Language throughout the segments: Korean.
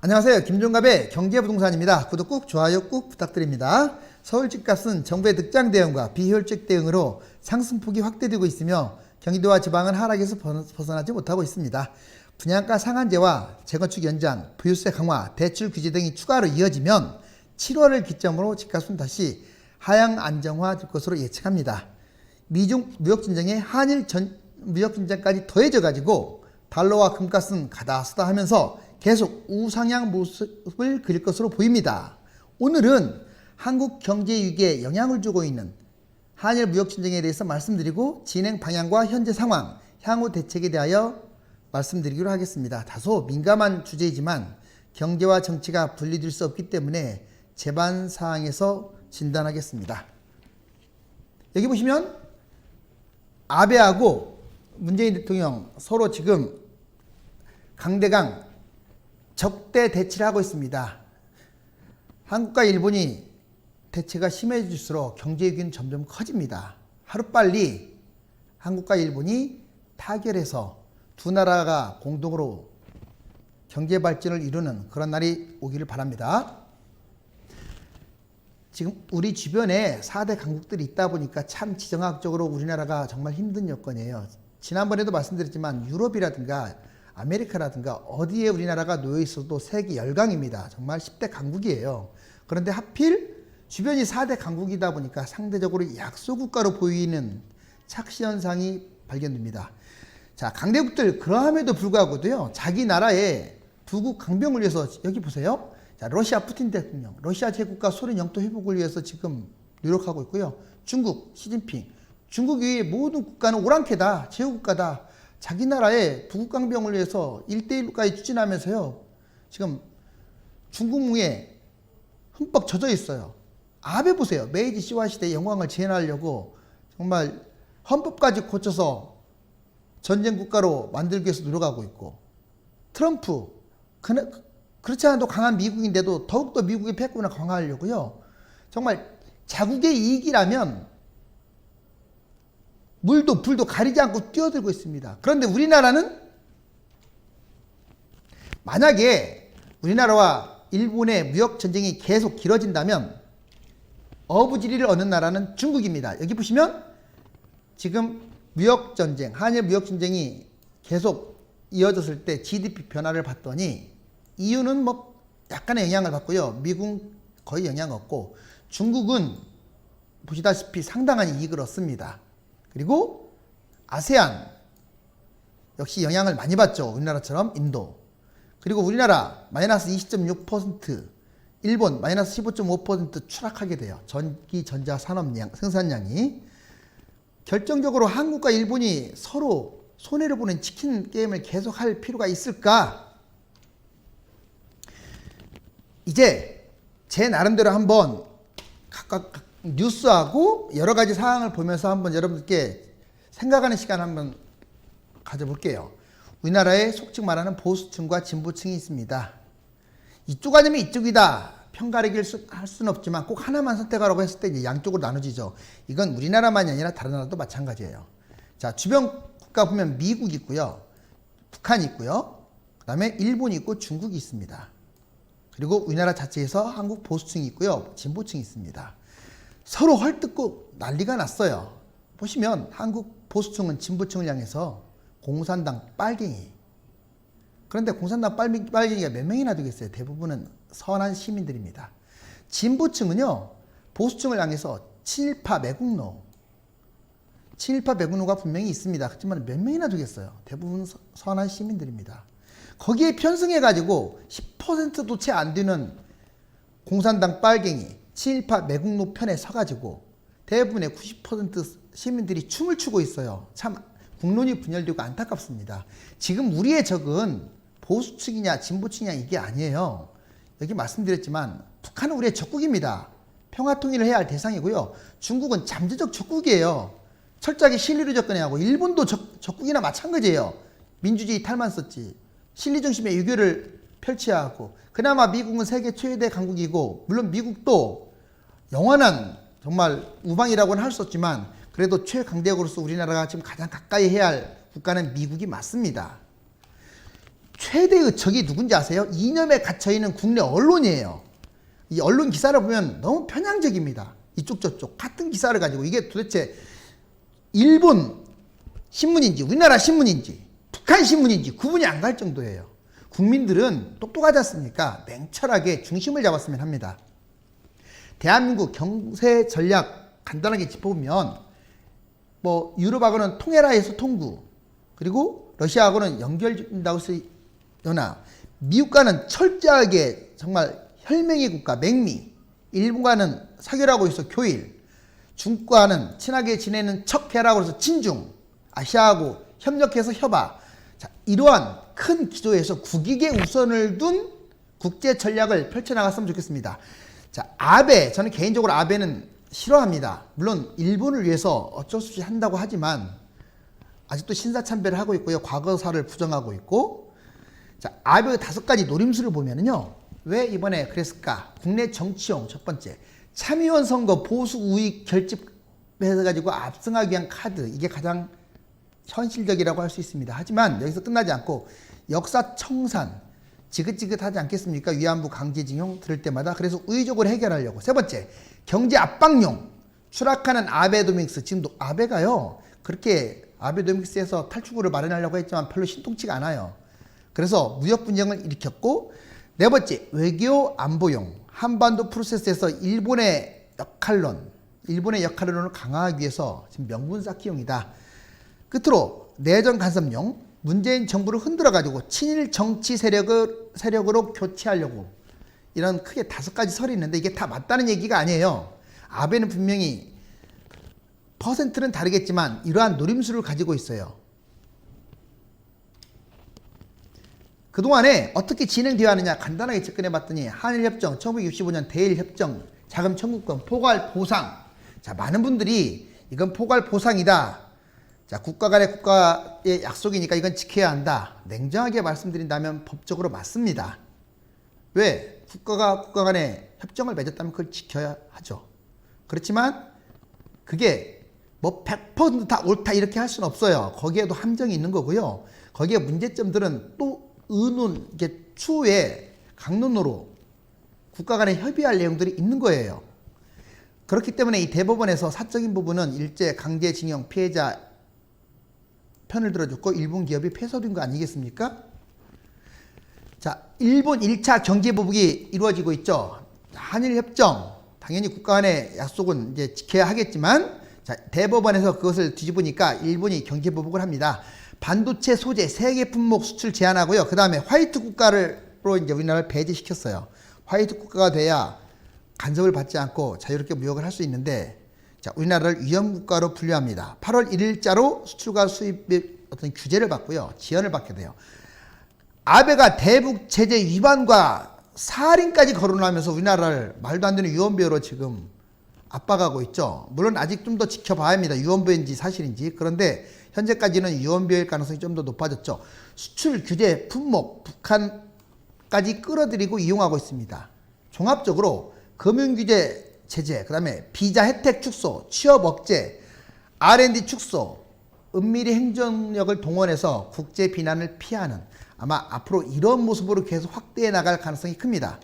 안녕하세요. 김종갑의 경제부동산입니다. 구독 꾹, 좋아요 꾹 부탁드립니다. 서울 집값은 정부의 늑장 대응과 비효율적 대응으로 상승폭이 확대되고 있으며 경기도와 지방은 하락에서 벗어나지 못하고 있습니다. 분양가 상한제와 재건축 연장, 부유세 강화, 대출 규제 등이 추가로 이어지면 7월을 기점으로 집값은 다시 하향 안정화될 것으로 예측합니다. 미중 무역전쟁에 한일 무역전쟁까지 더해져가지고 달러와 금값은 가다쓰다 하면서 계속 우상향 모습을 그릴 것으로 보입니다. 오늘은 한국 경제 위기에 영향을 주고 있는 한일 무역전쟁에 대해서 말씀드리고 진행 방향과 현재 상황, 향후 대책에 대하여 말씀드리기로 하겠습니다. 다소 민감한 주제이지만 경제와 정치가 분리될 수 없기 때문에 제반 사항에서 진단하겠습니다. 여기 보시면 아베하고 문재인 대통령 서로 지금 강대강 적대 대치를 하고 있습니다. 한국과 일본이 대치가 심해질수록 경제 위기는 점점 커집니다. 하루빨리 한국과 일본이 타결해서 두 나라가 공동으로 경제 발전을 이루는 그런 날이 오기를 바랍니다. 지금 우리 주변에 4대 강국들이 있다 보니까 참 지정학적으로 우리나라가 정말 힘든 여건이에요. 지난번에도 말씀드렸지만 유럽이라든가 아메리카라든가 어디에 우리나라가 놓여 있어도 세계 열강입니다. 정말 10대 강국이에요. 그런데 하필 주변이 4대 강국이다 보니까 상대적으로 약소국가로 보이는 착시현상이 발견됩니다. 자, 강대국들 그러함에도 불구하고도요, 자기 나라의 부국 강병을 위해서 여기 보세요. 자, 러시아 푸틴 대통령, 러시아 제국과 소련 영토 회복을 위해서 지금 노력하고 있고요. 중국 시진핑, 중국 외의 모든 국가는 오랑캐다, 제후국가다. 자기 나라의 부국강병을 위해서 1대1까지 추진하면서요. 지금 중국무에 흠뻑 젖어 있어요. 아베 보세요. 메이지 시와 시대의 영광을 재현하려고 정말 헌법까지 고쳐서 전쟁 국가로 만들기 위해서 노력하고 있고, 트럼프 그렇지 않아도 강한 미국인데도 더욱더 미국의 패권을 강화하려고요. 정말 자국의 이익이라면 물도 불도 가리지 않고 뛰어들고 있습니다. 그런데 우리나라는 만약에 우리나라와 일본의 무역 전쟁이 계속 길어진다면 어부지리를 얻는 나라는 중국입니다. 여기 보시면 지금 무역 전쟁, 한일 무역 전쟁이 계속 이어졌을 때 GDP 변화를 봤더니 EU는 뭐 약간의 영향을 받고요. 미국은 거의 영향 없고 중국은 보시다시피 상당한 이익을 얻습니다. 그리고 아세안 역시 영향을 많이 받죠. 우리나라처럼 인도. 그리고 우리나라 마이너스 20.6%, 일본 마이너스 15.5% 추락하게 돼요. 전기, 전자, 산업량, 생산량이. 결정적으로 한국과 일본이 서로 손해를 보는 치킨 게임을 계속할 필요가 있을까? 이제 제 나름대로 한번 각각 뉴스하고 여러 가지 사항을 보면서 한번 여러분들께 생각하는 시간 한번 가져볼게요. 우리나라에 속칭 말하는 보수층과 진보층이 있습니다. 이쪽 아니면 이쪽이다. 편가르기를 할 수는 없지만 꼭 하나만 선택하라고 했을 때 이제 양쪽으로 나눠지죠. 이건 우리나라만이 아니라 다른 나라도 마찬가지예요. 자, 주변 국가 보면 미국이 있고요. 북한이 있고요. 그 다음에 일본이 있고 중국이 있습니다. 그리고 우리나라 자체에서 한국 보수층이 있고요. 진보층이 있습니다. 서로 헐뜯고 난리가 났어요. 보시면 한국 보수층은 진보층을 향해서 공산당 빨갱이. 그런데 공산당 빨갱이가 몇 명이나 되겠어요? 대부분은 선한 시민들입니다. 진보층은요, 보수층을 향해서 친일파 매국노. 친일파 매국노가 분명히 있습니다. 하지만 몇 명이나 되겠어요? 대부분 선한 시민들입니다. 거기에 편승해가지고 10%도 채 안 되는 공산당 빨갱이, 친일파 매국노 편에 서가지고 대부분의 90% 시민들이 춤을 추고 있어요. 참 국론이 분열되고 안타깝습니다. 지금 우리의 적은 보수층이냐 진보층이냐 이게 아니에요. 여기 말씀드렸지만 북한은 우리의 적국입니다. 평화통일을 해야 할 대상이고요. 중국은 잠재적 적국이에요. 철저하게 실리로 접근해야 하고, 일본도 적국이나 마찬가지예요. 민주주의 탈만 썼지. 실리 중심의 유교를 펼쳐야 하고, 그나마 미국은 세계 최대 강국이고, 물론 미국도 영원한 정말 우방이라고는 할 수 없지만 그래도 최강대국으로서 우리나라가 지금 가장 가까이 해야 할 국가는 미국이 맞습니다. 최대의 적이 누군지 아세요? 이념에 갇혀있는 국내 언론이에요. 이 언론 기사를 보면 너무 편향적입니다. 이쪽 저쪽 같은 기사를 가지고 이게 도대체 일본 신문인지 우리나라 신문인지 북한 신문인지 구분이 안 갈 정도예요. 국민들은 똑똑하지 않습니까? 냉철하게 중심을 잡았으면 합니다. 대한민국 경제 전략 간단하게 짚어보면 뭐 유럽하고는 통해라에서 통구, 그리고 러시아하고는 연결된다고 해서 연합, 미국과는 철저하게 정말 혈맹의 국가 맹미, 일본과는 사교라고 해서 교일, 중국과는 친하게 지내는 척해라고 해서 친중, 아시아하고 협력해서 협아. 자, 이러한 큰 기조에서 국익의 우선을 둔 국제 전략을 펼쳐나갔으면 좋겠습니다. 자, 아베, 저는 개인적으로 아베는 싫어합니다. 물론 일본을 위해서 어쩔 수 없이 한다고 하지만 아직도 신사참배를 하고 있고요. 과거사를 부정하고 있고. 자, 아베의 5가지 노림수를 보면은요. 왜 이번에 그랬을까? 국내 정치용 첫 번째. 참의원 선거 보수 우익 결집해가지고 압승하기 위한 카드. 이게 가장 현실적이라고 할 수 있습니다. 하지만 여기서 끝나지 않고 역사 청산. 지긋지긋하지 않겠습니까? 위안부 강제징용 들을 때마다. 그래서 우회적으로 해결하려고. 세 번째. 경제 압박용. 추락하는 아베노믹스. 지금도 아베가요. 그렇게 아베노믹스에서 탈출구를 마련하려고 했지만 별로 신통치가 않아요. 그래서 무역 분쟁을 일으켰고, 네 번째, 외교 안보용. 한반도 프로세스에서 일본의 역할론을 강화하기 위해서 지금 명분 쌓기용이다. 끝으로 내전 간섭용. 문재인 정부를 흔들어가지고 친일 정치 세력으로 교체하려고. 이런 크게 5가지 설이 있는데 이게 다 맞다는 얘기가 아니에요. 아베는 분명히 퍼센트는 다르겠지만 이러한 노림수를 가지고 있어요. 그동안에 어떻게 진행되어 왔느냐 간단하게 접근해 봤더니 한일협정, 1965년 대일협정, 자금 청구권, 포괄 보상. 자, 많은 분들이 이건 포괄 보상이다. 자, 국가 간의 국가의 약속이니까 이건 지켜야 한다. 냉정하게 말씀드린다면 법적으로 맞습니다. 왜? 국가가 국가 간의 협정을 맺었다면 그걸 지켜야 하죠. 그렇지만 그게 뭐 100% 다 옳다 이렇게 할 수는 없어요. 거기에도 함정이 있는 거고요. 거기에 문제점들은 또 의논, 이게 추후에 강론으로 국가 간에 협의할 내용들이 있는 거예요. 그렇기 때문에 이 대법원에서 사적인 부분은 일제 강제징용 피해자 편을 들어줬고 일본 기업이 패소된 거 아니겠습니까? 자, 일본 1차 경제보복이 이루어지고 있죠. 한일협정, 당연히 국가 간의 약속은 이제 지켜야 하겠지만, 자, 대법원에서 그것을 뒤집으니까 일본이 경제보복을 합니다. 반도체 소재 3개 품목 수출 제한하고요. 그 다음에 화이트 국가로 이제 우리나라를 배제시켰어요. 화이트 국가가 돼야 간섭을 받지 않고 자유롭게 무역을 할 수 있는데, 자, 우리나라를 위험국가로 분류합니다. 8월 1일자로 수출과 수입의 어떤 규제를 받고요. 지연을 받게 돼요. 아베가 대북 제재 위반과 살인까지 거론하면서 우리나라를 말도 안 되는 유언비어로 지금 압박하고 있죠. 물론 아직 좀 더 지켜봐야 합니다. 유언비어인지 사실인지. 그런데 현재까지는 유언비어일 가능성이 좀 더 높아졌죠. 수출 규제 품목 북한까지 끌어들이고 이용하고 있습니다. 종합적으로 금융규제 제재, 그 다음에 비자 혜택 축소, 취업 억제, R&D 축소, 은밀히 행정력을 동원해서 국제 비난을 피하는, 아마 앞으로 이런 모습으로 계속 확대해 나갈 가능성이 큽니다.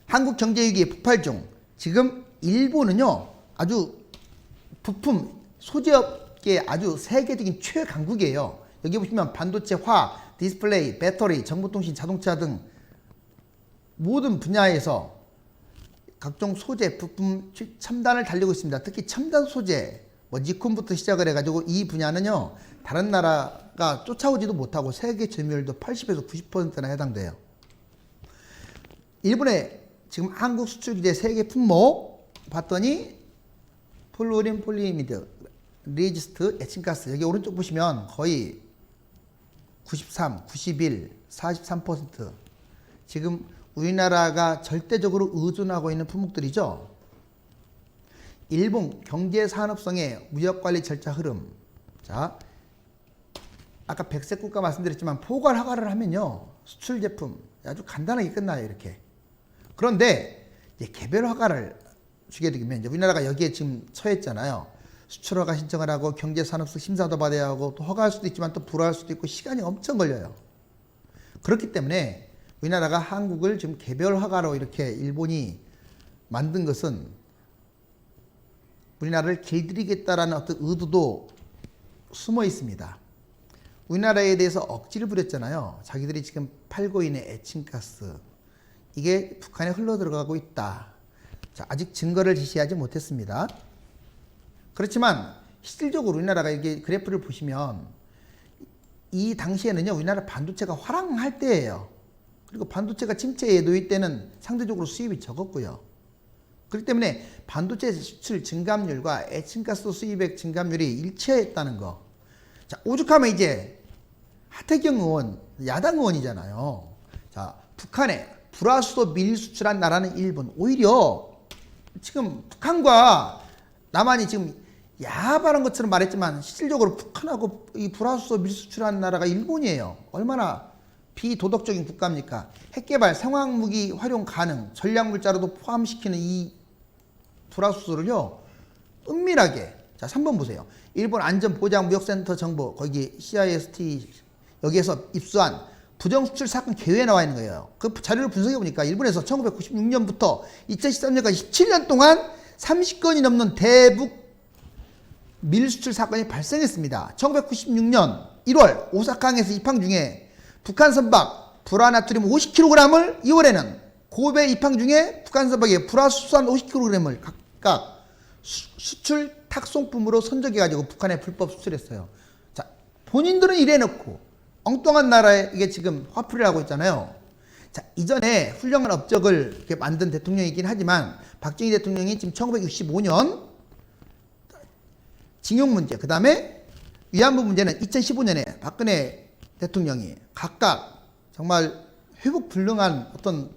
한국 경제위기 폭발 중. 지금 일본은요, 아주 부품 소재업계의 아주 세계적인 최강국이에요. 여기 보시면 반도체, 디스플레이, 배터리, 정보통신, 자동차 등 모든 분야에서 각종 소재, 부품 첨단을 달리고 있습니다. 특히 첨단 소재, 니콘부터 시작을 해가지고 이 분야는요, 다른 나라가 쫓아오지도 못하고 세계 점유율도 80에서 90%나 해당돼요. 일본의 지금 한국 수출 규제 3개 품목 봤더니 플루린 폴리미드, 리지스트, 에칭가스, 여기 오른쪽 보시면 거의 93, 91, 43% 지금 우리나라가 절대적으로 의존하고 있는 품목들이죠. 일본 경제산업성의 무역관리 절차 흐름. 자, 아까 백색 국가 말씀드렸지만 포괄 허가를 하면요, 수출 제품 아주 간단하게 끝나요. 이렇게. 그런데 이제 개별 허가를 주게 되면 이제 우리나라가 여기에 지금 처했잖아요. 수출 허가 신청을 하고 경제산업성 심사도 받아야 하고 또 허가할 수도 있지만 또 불허할 수도 있고 시간이 엄청 걸려요. 그렇기 때문에 우리나라가 한국을 지금 개별화가로 이렇게 일본이 만든 것은 우리나라를 길들이겠다라는 어떤 의도도 숨어 있습니다. 우리나라에 대해서 억지를 부렸잖아요. 자기들이 지금 팔고 있는 에칭가스, 이게 북한에 흘러 들어가고 있다. 자, 아직 증거를 제시하지 못했습니다. 그렇지만 실질적으로 우리나라가 이게 그래프를 보시면 이 당시에는요, 우리나라 반도체가 화랑할 때예요. 그리고 반도체가 침체에 놓일 때는 상대적으로 수입이 적었고요. 그렇기 때문에 반도체 수출 증감률과 에칭가스 수입액 증감률이 일치했다는 거. 자, 오죽하면 이제 하태경 의원, 야당 의원이잖아요. 자, 북한에 불화수소 밀 수출한 나라는 일본. 오히려 지금 북한과 남한이 지금 야합하는 것처럼 말했지만 실질적으로 북한하고 이 불화수소 밀 수출한 나라가 일본이에요. 얼마나 비도덕적인 국가입니까? 핵개발, 상황무기 활용 가능, 전략물자로도 포함시키는 이 불화수소를요, 은밀하게. 자, 3번 보세요. 일본 안전보장무역센터 정보, 거기 CIST, 여기에서 입수한 부정수출 사건 계획에 나와 있는 거예요. 그 자료를 분석해 보니까 일본에서 1996년부터 2013년까지 17년 동안 30건이 넘는 대북 밀수출 사건이 발생했습니다. 1996년 1월 오사카항에서 입항 중에 북한 선박 불화나트륨 50kg을 2월에는 고베 입항 중에 북한 선박에 불화수소한 50kg을 각각 수출 탁송품으로 선적해가지고 북한에 불법 수출했어요. 자, 본인들은 이래놓고 엉뚱한 나라에 이게 지금 화풀이를 하고 있잖아요. 자, 이전에 훌륭한 업적을 이렇게 만든 대통령이긴 하지만 박정희 대통령이 지금 1965년 징용 문제, 그 다음에 위안부 문제는 2015년에 박근혜 대통령이 각각 정말 회복 불능한 어떤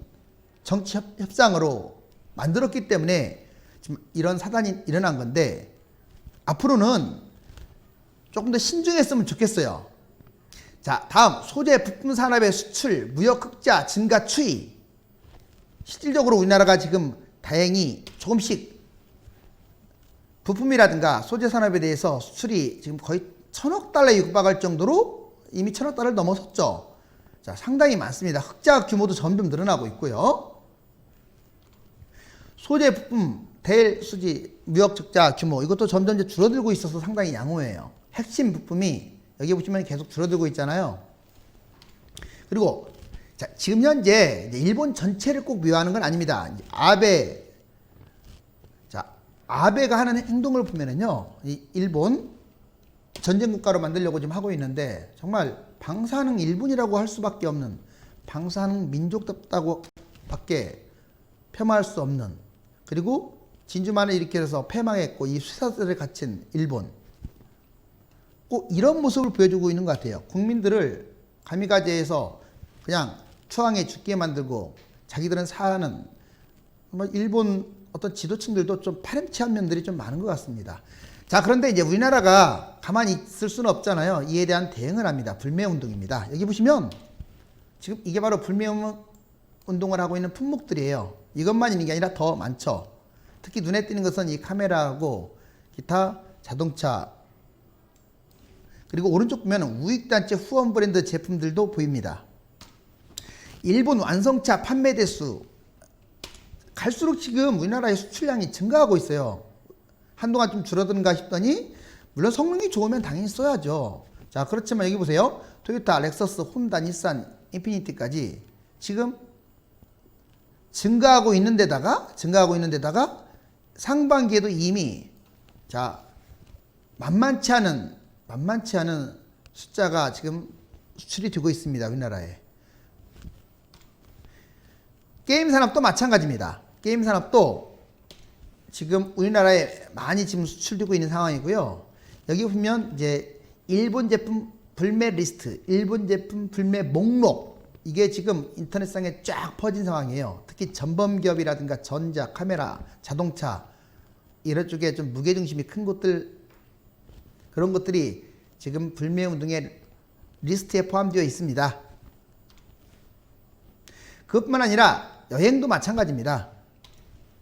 정치 협상으로 만들었기 때문에 지금 이런 사단이 일어난 건데, 앞으로는 조금 더 신중했으면 좋겠어요. 자, 다음 소재 부품 산업의 수출, 무역 흑자 증가 추이. 실질적으로 우리나라가 지금 다행히 조금씩 부품이라든가 소재 산업에 대해서 수출이 지금 거의 1,000억 달러에 육박할 정도로 이미 1,000억 달러를 넘어섰죠. 자, 상당히 많습니다. 흑자 규모도 점점 늘어나고 있고요. 소재 부품 대수지 무역 적자 규모, 이것도 점점 이제 줄어들고 있어서 상당히 양호해요. 핵심 부품이 여기 보시면 계속 줄어들고 있잖아요. 그리고 자, 지금 현재 일본 전체를 꼭 미화하는 건 아닙니다. 아베가 하는 행동을 보면은요, 이 일본 전쟁 국가로 만들려고 지금 하고 있는데 정말 방사능 일본이라고 할 수밖에 없는, 방사능 민족답다고 밖에 폄하할 수 없는, 그리고 진주만을 일으켜서 패망했고 이 쇠사슬을 갖춘 일본, 꼭 이런 모습을 보여주고 있는 것 같아요. 국민들을 가미가제해서 그냥 추앙에 죽게 만들고 자기들은 사는, 일본 어떤 지도층들도 좀 파렴치한 면들이 좀 많은 것 같습니다. 자, 그런데 이제 우리나라가 가만히 있을 수는 없잖아요. 이에 대한 대응을 합니다. 불매운동입니다. 여기 보시면 지금 이게 바로 불매운동을 하고 있는 품목들이에요. 이것만 있는 게 아니라 더 많죠. 특히 눈에 띄는 것은 이 카메라하고 기타 자동차, 그리고 오른쪽 보면 우익단체 후원 브랜드 제품들도 보입니다. 일본 완성차 판매 대수, 갈수록 지금 우리나라의 수출량이 증가하고 있어요. 한동안 좀 줄어드는가 싶더니, 물론 성능이 좋으면 당연히 써야죠. 자, 그렇지만 여기 보세요. 토요타, 렉서스, 혼다, 닛산, 인피니티까지 지금 증가하고 있는 데다가 상반기에도 이미 자, 만만치 않은 숫자가 지금 수출이 되고 있습니다. 우리나라에. 게임 산업도 마찬가지입니다. 게임 산업도 지금 우리나라에 많이 지금 수출되고 있는 상황이고요. 여기 보면 이제 일본 제품 불매 리스트, 일본 제품 불매 목록, 이게 지금 인터넷상에 쫙 퍼진 상황이에요. 특히 전범기업이라든가 전자, 카메라, 자동차 이런 쪽에 좀 무게중심이 큰 곳들, 그런 것들이 지금 불매운동의 리스트에 포함되어 있습니다. 그것뿐만 아니라 여행도 마찬가지입니다.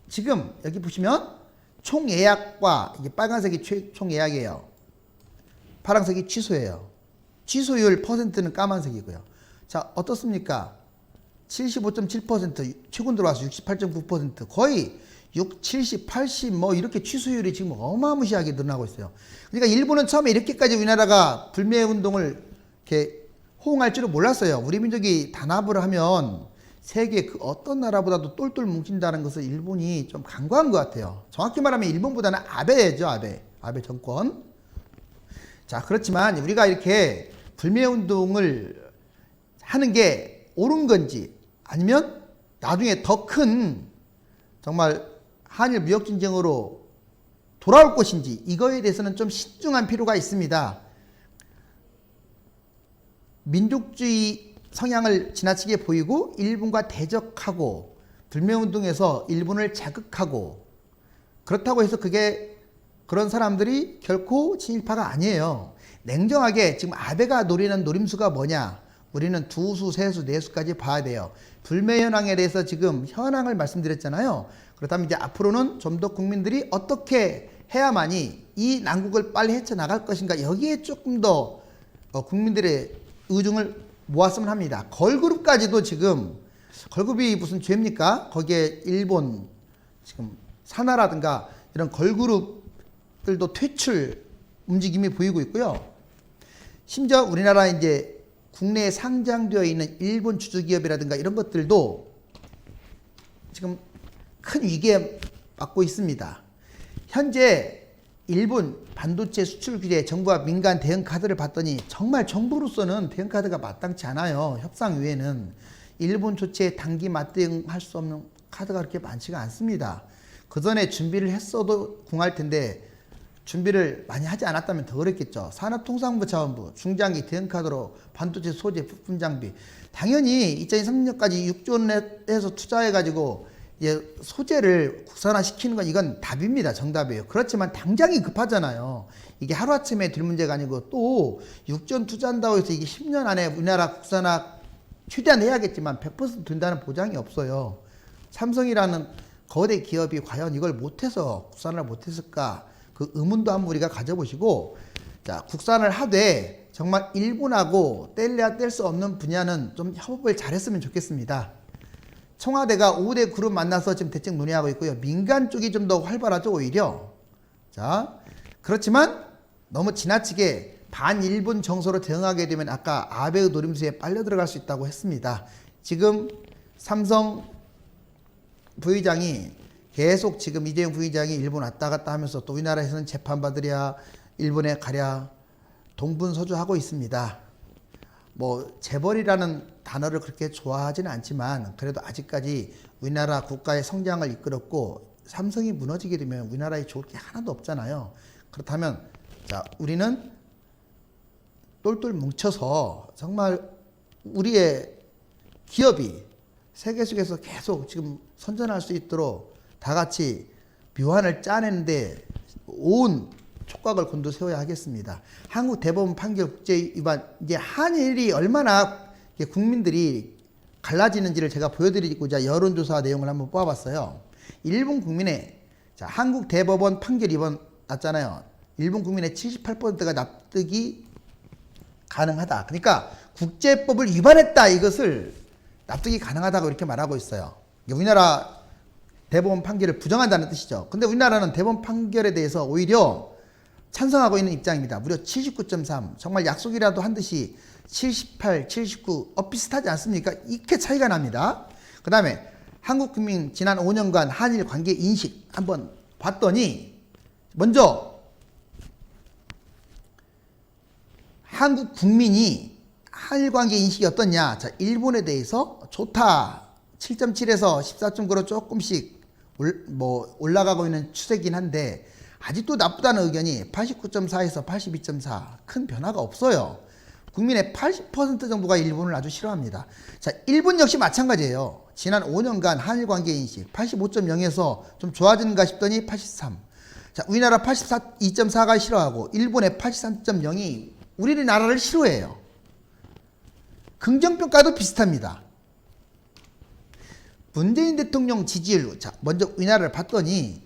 지금 여기 보시면 총 예약과, 이게 빨간색이 총 예약이에요. 파란색이 취소예요. 취소율 퍼센트는 까만색이고요. 자, 어떻습니까? 75.7%, 최근 들어와서 68.9%, 거의 6, 70, 80 뭐 이렇게 취소율이 지금 어마무시하게 늘어나고 있어요. 그러니까 일본은 처음에 이렇게까지 우리나라가 불매 운동을 이렇게 호응할 줄은 몰랐어요. 우리 민족이 단합을 하면 세계 그 어떤 나라보다도 똘똘 뭉친다는 것을 일본이 좀 간과한 것 같아요. 정확히 말하면 일본보다는 아베죠, 아베 정권. 자, 그렇지만 우리가 이렇게 불매 운동을 하는 게 옳은 건지 아니면 나중에 더 큰 정말 한일 무역 전쟁으로 돌아올 것인지 이거에 대해서는 좀 신중한 필요가 있습니다. 민족주의 성향을 지나치게 보이고 일본과 대적하고 불매운동에서 일본을 자극하고 그렇다고 해서 그게 그런 사람들이 결코 친일파가 아니에요. 냉정하게 지금 아베가 노리는 노림수가 뭐냐? 우리는 두수, 세수, 네수까지 봐야 돼요. 불매 현황에 대해서 지금 현황을 말씀드렸잖아요. 그렇다면 이제 앞으로는 좀 더 국민들이 어떻게 해야만이 이 난국을 빨리 헤쳐나갈 것인가 여기에 조금 더 국민들의 의중을 모았으면 합니다. 걸그룹까지도 지금 걸그룹이 무슨 죄입니까? 거기에 일본 지금 산하라든가 이런 걸그룹들도 퇴출 움직임이 보이고 있고요. 심지어 우리나라 이제 국내에 상장되어 있는 일본 주주기업이라든가 이런 것들도 지금 큰 위기에 맞고 있습니다. 현재 일본 반도체 수출 규제 정부와 민간 대응 카드를 봤더니 정말 정부로서는 대응 카드가 마땅치 않아요. 협상 외에는 일본 조치에 단기 맞대응할 수 없는 카드가 그렇게 많지가 않습니다. 그 전에 준비를 했어도 궁할 텐데 준비를 많이 하지 않았다면 더 어렵겠죠. 산업통상부 차원부 중장기 대응카드로 반도체 소재 부품 장비 당연히 2023년까지 6조 원에서 투자해가지고 소재를 국산화시키는 건 이건 답입니다. 정답이에요. 그렇지만 당장이 급하잖아요. 이게 하루아침에 될 문제가 아니고 또 6조 원 투자한다고 해서 이게 10년 안에 우리나라 국산화 최대한 해야겠지만 100% 된다는 보장이 없어요. 삼성이라는 거대 기업이 과연 이걸 못해서 국산화를 못했을까? 그 의문도 한번 우리가 가져보시고, 자, 국산을 하되 정말 일본하고 뗄래야 뗄 수 없는 분야는 좀 협업을 잘했으면 좋겠습니다. 청와대가 5대 그룹 만나서 지금 대책 논의하고 있고요. 민간 쪽이 좀 더 활발하죠, 오히려. 자, 그렇지만 너무 지나치게 반일본 정서로 대응하게 되면 아까 아베의 노림수에 빨려 들어갈 수 있다고 했습니다. 지금 삼성 부의장이 계속 지금 이재용 부의장이 일본 왔다 갔다 하면서 또 우리나라에서는 재판받으랴 일본에 가랴 동분서주하고 있습니다. 뭐 재벌이라는 단어를 그렇게 좋아하지는 않지만 그래도 아직까지 우리나라 국가의 성장을 이끌었고 삼성이 무너지게 되면 우리나라에 좋을 게 하나도 없잖아요. 그렇다면 자, 우리는 똘똘 뭉쳐서 정말 우리의 기업이 세계 속에서 계속 지금 선전할 수 있도록 다 같이 묘안을 짜내는데 온 촉각을 곤두세워야 하겠습니다. 한국 대법원 판결 국제 위반, 이제 한일이 얼마나 국민들이 갈라지는지를 제가 보여드리고자 여론조사 내용을 한번 뽑아봤어요. 일본 국민의, 자, 한국 대법원 판결 위반 났잖아요. 일본 국민의 78%가 납득이 가능하다. 그러니까 국제법을 위반했다, 이것을 납득이 가능하다고 이렇게 말하고 있어요. 우리나라 대법원 판결을 부정한다는 뜻이죠. 근데 우리나라는 대법원 판결에 대해서 오히려 찬성하고 있는 입장입니다. 무려 79.3. 정말 약속이라도 한 듯이 78, 79 비슷하지 않습니까? 이렇게 차이가 납니다. 그 다음에 한국 국민 지난 5년간 한일 관계 인식 한번 봤더니 먼저 한국 국민이 한일 관계 인식이 어떻냐? 자, 일본에 대해서 좋다. 7.7에서 14.9로 조금씩 올라가고 있는 추세긴 한데 아직도 나쁘다는 의견이 89.4에서 82.4 큰 변화가 없어요. 국민의 80% 정도가 일본을 아주 싫어합니다. 자, 일본 역시 마찬가지예요. 지난 5년간 한일 관계 인식 85.0에서 좀 좋아지는가 싶더니 83. 자, 우리나라 82.4가 싫어하고 일본의 83.0이 우리나라를 싫어해요. 긍정평가도 비슷합니다. 문재인 대통령 지지율, 자, 먼저 우리나라를 봤더니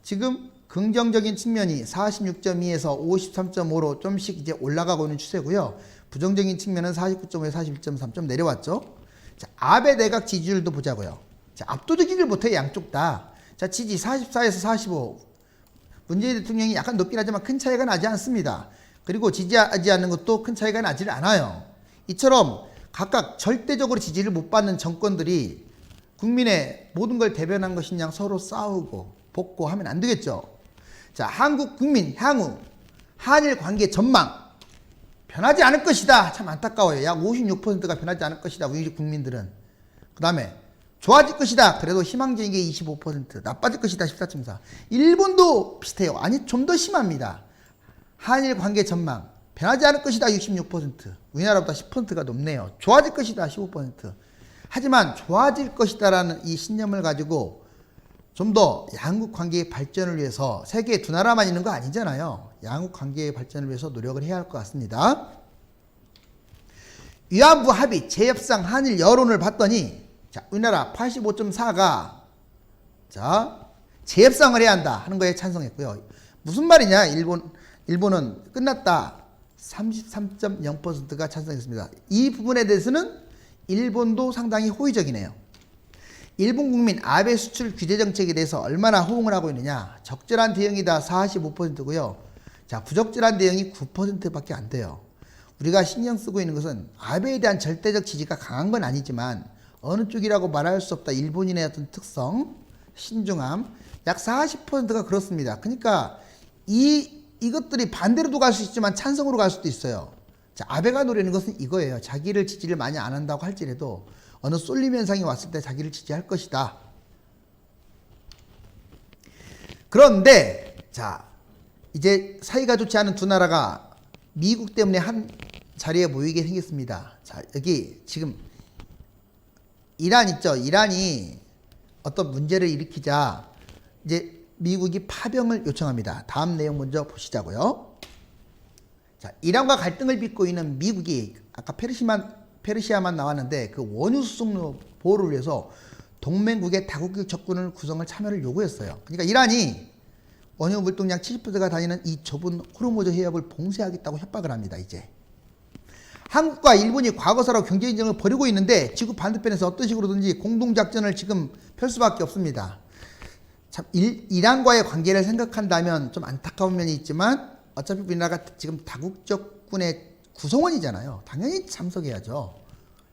지금 긍정적인 측면이 46.2에서 53.5로 좀씩 이제 올라가고 있는 추세고요. 부정적인 측면은 49.5에서 41.3점 내려왔죠. 자, 아베 내각 지지율도 보자고요. 자, 압도적이질 못해 양쪽 다. 자, 지지 44에서 45. 문재인 대통령이 약간 높긴 하지만 큰 차이가 나지 않습니다. 그리고 지지하지 않는 것도 큰 차이가 나질 않아요. 이처럼 각각 절대적으로 지지를 못 받는 정권들이 국민의 모든 걸 대변한 것이냐 서로 싸우고 복고 하면 안 되겠죠. 자, 한국 국민 향후 한일 관계 전망 변하지 않을 것이다. 참 안타까워요. 약 56%가 변하지 않을 것이다. 우리 국민들은. 그 다음에 좋아질 것이다. 그래도 희망적인 게 25%. 나빠질 것이다. 14.4. 일본도 비슷해요. 아니 좀 더 심합니다. 한일 관계 전망 변하지 않을 것이다. 66%. 우리나라보다 10%가 높네요. 좋아질 것이다. 15%. 하지만 좋아질 것이다라는 이 신념을 가지고 좀 더 양국 관계의 발전을 위해서 세계 두 나라만 있는 거 아니잖아요. 양국 관계의 발전을 위해서 노력을 해야 할 것 같습니다. 위안부 합의 재협상 한일 여론을 봤더니 자, 우리나라 85.4가 자, 재협상을 해야 한다 하는 거에 찬성했고요. 무슨 말이냐? 일본은 끝났다. 33.0%가 찬성했습니다. 이 부분에 대해서는 일본도 상당히 호의적이네요. 일본 국민 아베 수출 규제 정책에 대해서 얼마나 호응을 하고 있느냐? 적절한 대응이다 45%고요. 자, 부적절한 대응이 9%밖에 안 돼요. 우리가 신경 쓰고 있는 것은 아베에 대한 절대적 지지가 강한 건 아니지만 어느 쪽이라고 말할 수 없다. 일본인의 어떤 특성, 신중함, 약 40%가 그렇습니다. 그러니까 이것들이 반대로도 갈 수 있지만 찬성으로 갈 수도 있어요. 자, 아베가 노리는 것은 이거예요. 자기를 지지를 많이 안 한다고 할지라도 어느 쏠림 현상이 왔을 때 자기를 지지할 것이다. 그런데 자, 이제 사이가 좋지 않은 두 나라가 미국 때문에 한 자리에 모이게 생겼습니다. 자, 여기 지금 이란 있죠. 이란이 어떤 문제를 일으키자 이제 미국이 파병을 요청합니다. 다음 내용 먼저 보시자고요. 자, 이란과 갈등을 빚고 있는 미국이 아까 페르시아만 나왔는데 그 원유 수송로 보호를 위해서 동맹국의 다국적 적군을 구성을 참여를 요구했어요. 그러니까 이란이 원유 물동량 70%가 다니는 이 좁은 호르무즈 해협을 봉쇄하겠다고 협박을 합니다. 이제 한국과 일본이 과거사로 경제전쟁을 벌이고 있는데 지구 반대편에서 어떤 식으로든지 공동작전을 지금 펼 수밖에 없습니다. 참 이란과의 관계를 생각한다면 좀 안타까운 면이 있지만 어차피 우리나라가 지금 다국적군의 구성원이잖아요. 당연히 참석해야죠.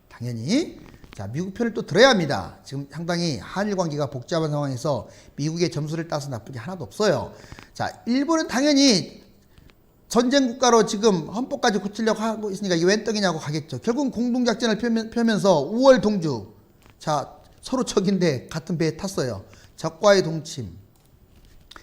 당연히. 자, 미국 편을 또 들어야 합니다. 지금 상당히 한일 관계가 복잡한 상황에서 미국의 점수를 따서 나쁜 게 하나도 없어요. 자, 일본은 당연히 전쟁 국가로 지금 헌법까지 고치려고 하고 있으니까 이게 웬 떡이냐고 가겠죠. 결국은 공동작전을 펴면서 5월 동주. 자, 서로 적인데 같은 배에 탔어요. 적과의 동침.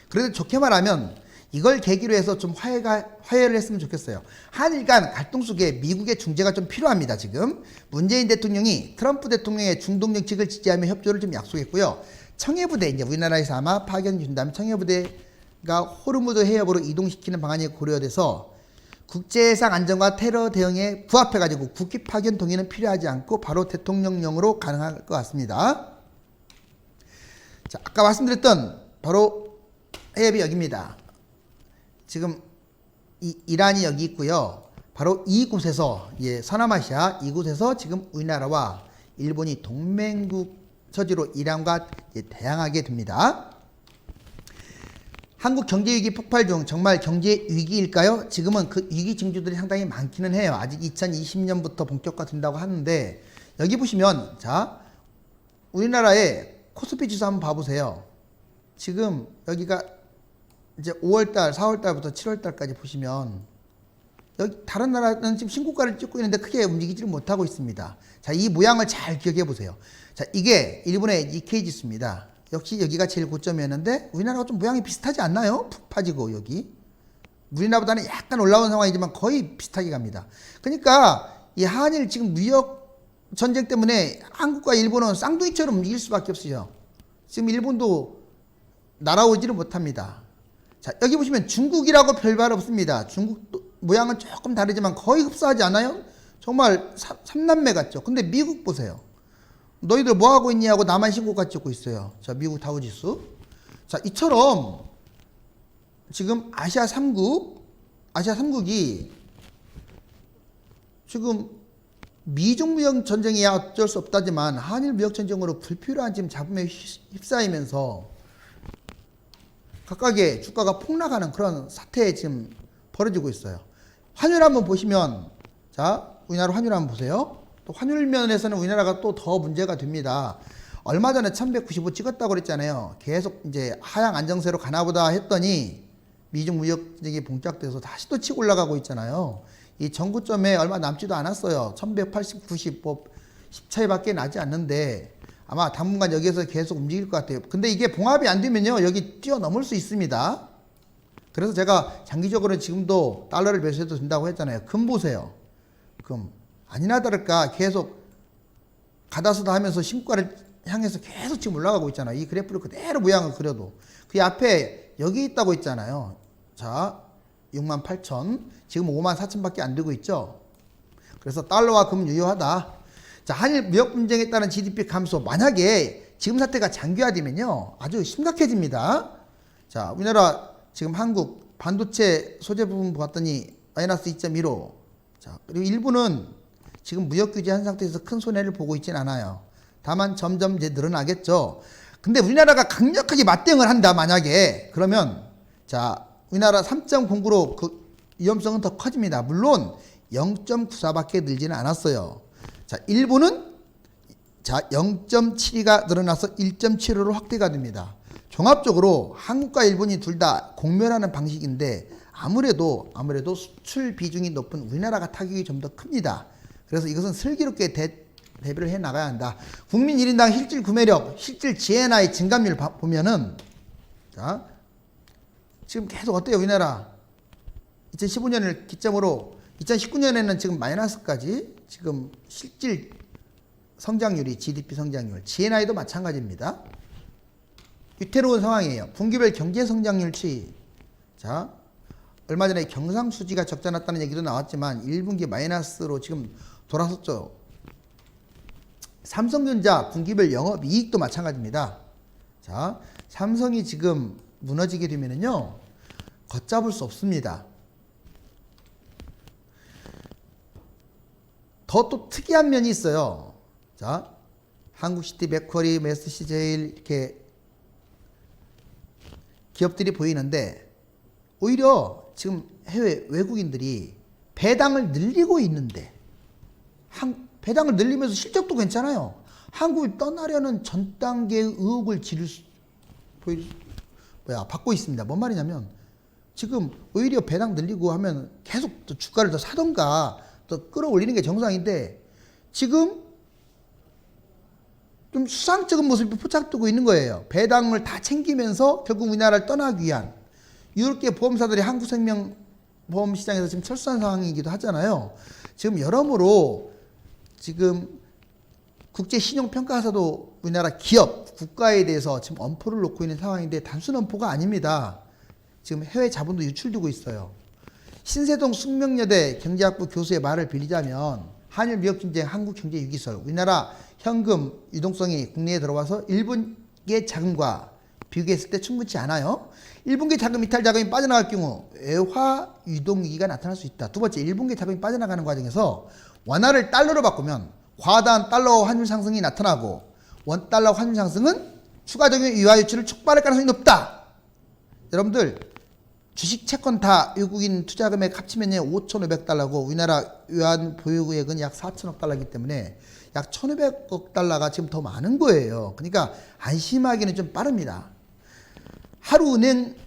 그래도 좋게 말하면 이걸 계기로 해서 좀 화해를 했으면 좋겠어요. 한일 간 갈등 속에 미국의 중재가 좀 필요합니다. 지금 문재인 대통령이 트럼프 대통령의 중동 정책을 지지하며 협조를 좀 약속했고요. 청해부대 이제 우리나라에서 아마 파견 준다면 청해부대가 호르무즈 해협으로 이동시키는 방안이 고려돼서 국제해상 안전과 테러 대응에 부합해가지고 국기 파견 동의는 필요하지 않고 바로 대통령령으로 가능할 것 같습니다. 자, 아까 말씀드렸던 바로 해협이 여기입니다. 지금 이란이 여기 있고요. 바로 이곳에서 서남아시아 이곳에서 지금 우리나라와 일본이 동맹국 처지로 이란과 대항하게 됩니다. 한국 경제위기 폭발 중 정말 경제위기일까요? 지금은 그 위기 징조들이 상당히 많기는 해요. 아직 2020년부터 본격화된다고 하는데 여기 보시면 자, 우리나라의 코스피 지수 한번 봐보세요. 지금 여기가 이제 5월달, 4월달부터 7월달까지 보시면 여기 다른 나라는 지금 신고가를 찍고 있는데 크게 움직이지를 못하고 있습니다. 자, 이 모양을 잘 기억해 보세요. 자, 이게 일본의 니케이 지수입니다. 역시 여기가 제일 고점이었는데 우리나라가 좀 모양이 비슷하지 않나요? 푹 파지고 여기 우리나라보다는 약간 올라온 상황이지만 거의 비슷하게 갑니다. 그러니까 이 한일 지금 무역 전쟁 때문에 한국과 일본은 쌍둥이처럼 움직일 수밖에 없어요. 지금 일본도 날아오지를 못합니다. 자, 여기 보시면 중국이라고 별말 없습니다. 중국도 모양은 조금 다르지만 거의 흡사하지 않아요? 정말 삼남매 같죠. 근데 미국 보세요. 너희들 뭐 하고 있니 하고 나만 신고가 찍고 있어요. 자, 미국 다우지수. 자, 이처럼 지금 아시아 3국이 지금 미중 무역 전쟁이야 어쩔 수 없다지만 한일 무역 전쟁으로 불필요한 지금 잡음에 휩싸이면서 각각의 주가가 폭락하는 그런 사태에 지금 벌어지고 있어요. 환율 한번 보시면, 자, 우리나라 환율 한번 보세요. 또 환율 면에서는 우리나라가 또 더 문제가 됩니다. 얼마 전에 1195 찍었다고 그랬잖아요. 계속 이제 하향 안정세로 가나보다 했더니 미중 무역 전쟁이 봉착돼서 다시 또 치고 올라가고 있잖아요. 이 전고점에 얼마 남지도 않았어요. 1180, 90, 뭐 10차이밖에 나지 않는데 아마 당분간 여기에서 계속 움직일 것 같아요. 근데 이게 봉합이 안 되면요, 여기 뛰어넘을 수 있습니다. 그래서 제가 장기적으로 지금도 달러를 매수해도 된다고 했잖아요. 금 보세요. 금. 아니나 다를까 계속 가다서다 하면서 신고가를 향해서 계속 지금 올라가고 있잖아요. 이 그래프를 그대로 모양을 그려도. 그 앞에 여기 있다고 했잖아요. 자, 68,000. 지금 54,000밖에 안 되고 있죠. 그래서 달러와 금은 유효하다. 자, 한일 무역 분쟁에 따른 GDP 감소. 만약에 지금 사태가 장기화되면요, 아주 심각해집니다. 자, 우리나라 지금 한국 반도체 소재 부분 보았더니 마이너스 2.15. 자, 그리고 일부는 지금 무역 규제 한 상태에서 큰 손해를 보고 있진 않아요. 다만 점점 이제 늘어나겠죠. 근데 우리나라가 강력하게 맞대응을 한다, 만약에. 그러면, 자, 우리나라 3.09로 그 위험성은 더 커집니다. 물론 0.94밖에 늘지는 않았어요. 자, 일부는 자 0.72가 늘어나서 1.75로 확대가 됩니다. 종합적으로 한국과 일본이 둘 다 공멸하는 방식인데 아무래도 수출 비중이 높은 우리나라가 타격이 좀 더 큽니다. 그래서 이것은 슬기롭게 대비를 해 나가야 한다. 국민 1인당 실질 구매력, 실질 GNI 증감률 보면은, 자, 지금 계속 어때요, 우리나라? 2015년을 기점으로 2019년에는 지금 마이너스까지 지금 실질 성장률이 GDP 성장률, GNI도 마찬가지입니다. 위태로운 상황이에요. 분기별 경제 성장률 추이. 자, 얼마 전에 경상수지가 적자 났다는 얘기도 나왔지만 1분기 마이너스로 지금 돌아섰죠. 삼성전자 분기별 영업이익도 마찬가지입니다. 자, 삼성이 지금 무너지게 되면은요, 걷잡을 수 없습니다. 더 또 특이한 면이 있어요. 자, 한국시티, 맥쿼리, 메스시제일 이렇게 기업들이 보이는데 오히려 지금 해외 외국인들이 배당을 늘리고 있는데 배당을 늘리면서 실적도 괜찮아요. 한국을 떠나려는 전 단계의 의혹을 받고 있습니다. 뭔 말이냐면 지금 오히려 배당 늘리고 하면 계속 또 주가를 더 사던가 더 끌어올리는 게 정상인데 지금 좀 수상쩍은 모습이 포착되고 있는 거예요. 배당을 다 챙기면서 결국 우리나라를 떠나기 위한 유럽계 보험사들이 한국생명 보험 시장에서 지금 철수한 상황이기도 하잖아요. 지금 여러모로 지금 국제신용평가사도 우리나라 기업, 국가에 대해서 지금 엄포를 놓고 있는 상황인데 단순 엄포가 아닙니다. 지금 해외 자본도 유출되고 있어요. 신세동 숙명여대 경제학부 교수의 말을 빌리자면 한일 무역전쟁 한국경제 위기설, 우리나라 현금 유동성이 국내에 들어와서 1분기의 자금과 비교했을 때 충분치 않아요. 1분기 자금, 이탈 자금이 빠져나갈 경우 외화 유동 위기가 나타날 수 있다. 두 번째, 1분기 자금이 빠져나가는 과정에서 원화를 달러로 바꾸면 과다한 달러 환율 상승이 나타나고 원달러 환율 상승은 추가적인 위화 유출을 촉발할 가능성이 높다. 여러분들 주식 채권 다 외국인 투자금액 합치면요 5,500달러고 우리나라 외환 보유액은 약 4천억 달러이기 때문에 약 1,500억 달러가 지금 더 많은 거예요. 그러니까 안심하기는 좀 빠릅니다. 하루 은행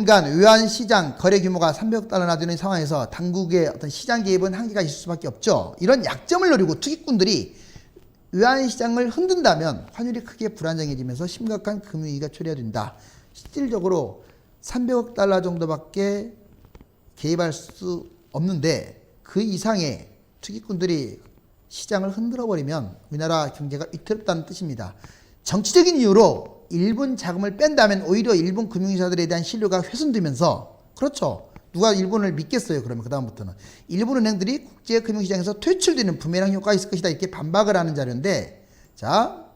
간 외환 시장 거래 규모가 300억 달러나 되는 상황에서 당국의 어떤 시장 개입은 한계가 있을 수밖에 없죠. 이런 약점을 노리고 투기꾼들이 외환 시장을 흔든다면 환율이 크게 불안정해지면서 심각한 금융위기가 초래된다. 실질적으로 300억 달러 정도밖에 개입할 수 없는데 그 이상의 투기꾼들이 시장을 흔들어 버리면 우리나라 경제가 위태롭다는 뜻입니다. 정치적인 이유로 일본 자금을 뺀다면 오히려 일본 금융회사들에 대한 신뢰가 훼손되면서, 그렇죠, 누가 일본을 믿겠어요. 그러면 그 다음부터는 일본 은행들이 국제 금융시장에서 퇴출되는 부메랑 효과가 있을 것이다, 이렇게 반박을 하는 자료인데, 자,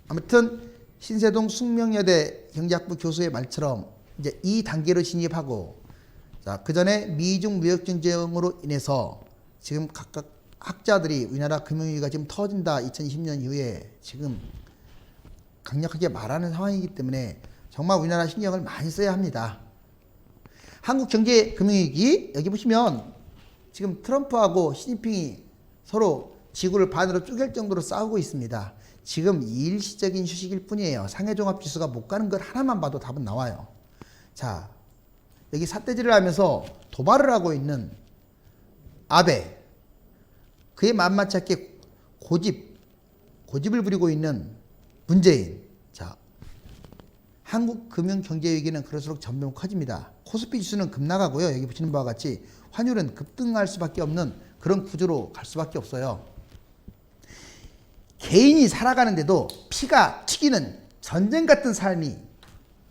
아무튼 신세동 숙명여대 경제학부 교수의 말처럼 이제 이 단계로 진입하고 자, 그 전에 미중 무역 전쟁으로 인해서 지금 각각 학자들이 우리나라 금융위기가 지금 터진다 2020년 이후에 지금 강력하게 말하는 상황이기 때문에 정말 우리나라 신경을 많이 써야 합니다. 한국 경제 금융위기 여기 보시면 지금 트럼프하고 시진핑이 서로 지구를 반으로 쪼갤 정도로 싸우고 있습니다. 지금 일시적인 휴식일 뿐이에요. 상해종합지수가 못 가는 걸 하나만 봐도 답은 나와요. 자, 여기 삿대질을 하면서 도발을 하고 있는 아베, 그에 만만치 않게 고집을 부리고 있는 문재인. 자, 한국 금융 경제 위기는 그럴수록 점점 커집니다. 코스피 지수는 급락하고요. 여기 보시는 바와 같이 환율은 급등할 수밖에 없는 그런 구조로 갈 수밖에 없어요. 개인이 살아가는데도 피가 튀기는 전쟁 같은 삶이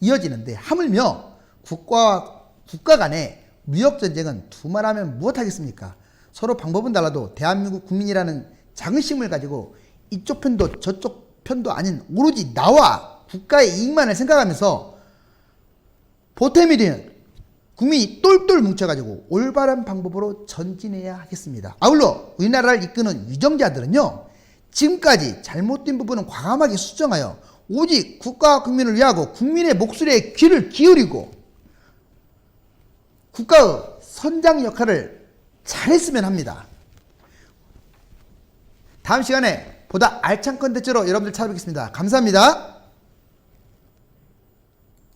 이어지는데 하물며 국가 간의 무역 전쟁은 두말하면 무엇하겠습니까? 서로 방법은 달라도 대한민국 국민이라는 자긍심을 가지고 이쪽 편도 저쪽 편도 아닌 오로지 나와 국가의 이익만을 생각하면서 보탬이되는 국민이 똘똘 뭉쳐가지고 올바른 방법으로 전진해야 하겠습니다. 아울러 우리나라를 이끄는 유정자들은요, 지금까지 잘못된 부분은 과감하게 수정하여 오직 국가와 국민을 위하고 국민의 목소리에 귀를 기울이고 국가의 선장 역할을 잘했으면 합니다. 다음 시간에 보다 알찬 컨텐츠로 여러분들 찾아뵙겠습니다. 감사합니다.